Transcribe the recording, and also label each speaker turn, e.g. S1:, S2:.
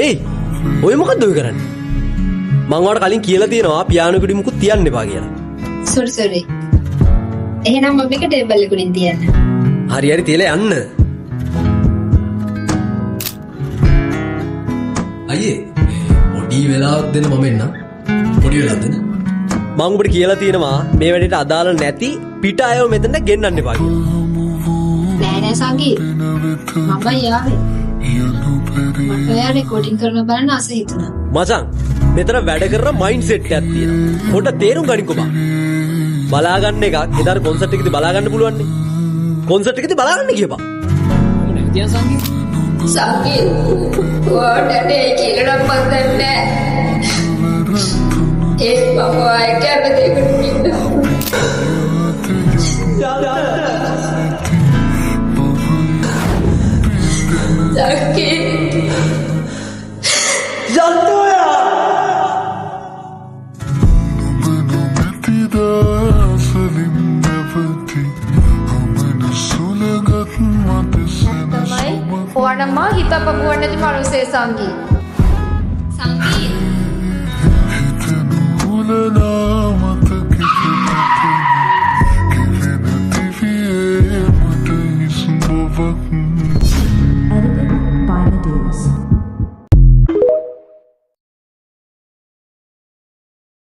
S1: ඒයි ඔය මොකක්ද ඔය කරන්නේ? මං ඔයාලට කලින් කියලා තියෙනවා පියානෝ කුඩි මුකුත් තියන්න එපා කියලා.
S2: සෝරි. එහෙනම් මම මේක ටේබල් එක උඩින් තියන්න.
S1: හරි තියලා යන්න. අයියේ පොඩි වෙලාවක් දෙන්න මම එන්න. පොඩි වෙලාවක් දෙන්න. මං ඔබට කියලා තියෙනවා මේ වැඩේට අදාළ නැති පිට අයව මෙතන ගෙන්නන්න එපා කියලා.
S2: නෑ සංගී. මම යාවේ. මට ඔයා රෙකෝඩින් කරන බලන්න ආස හිතුණා.
S1: මචං මෙතන වැඩ කරන මයින්ඩ් සෙට් එකක් තියෙනවා. පොඩ තේරුම් ගනින්කෝ බා. බලාගන්න එකක් එදාට කොන්සර්ට් එකේදී බලාගන්න පුළුවන් නේ. කොන්සර්ට් එකේදී බලාගන්න කියපන්.
S3: නැවතියන් සංගී.
S2: සංගී. ඔයාට ඒ කියලා මම දන්නේ ඒ මම ආයෙ කැමති දෙයක් Jackie.
S1: Jantoya.
S4: තමයි ඕනම හිත පපුවන්න නැති මනුස්සේ සංගී.
S2: සංගී.
S5: Give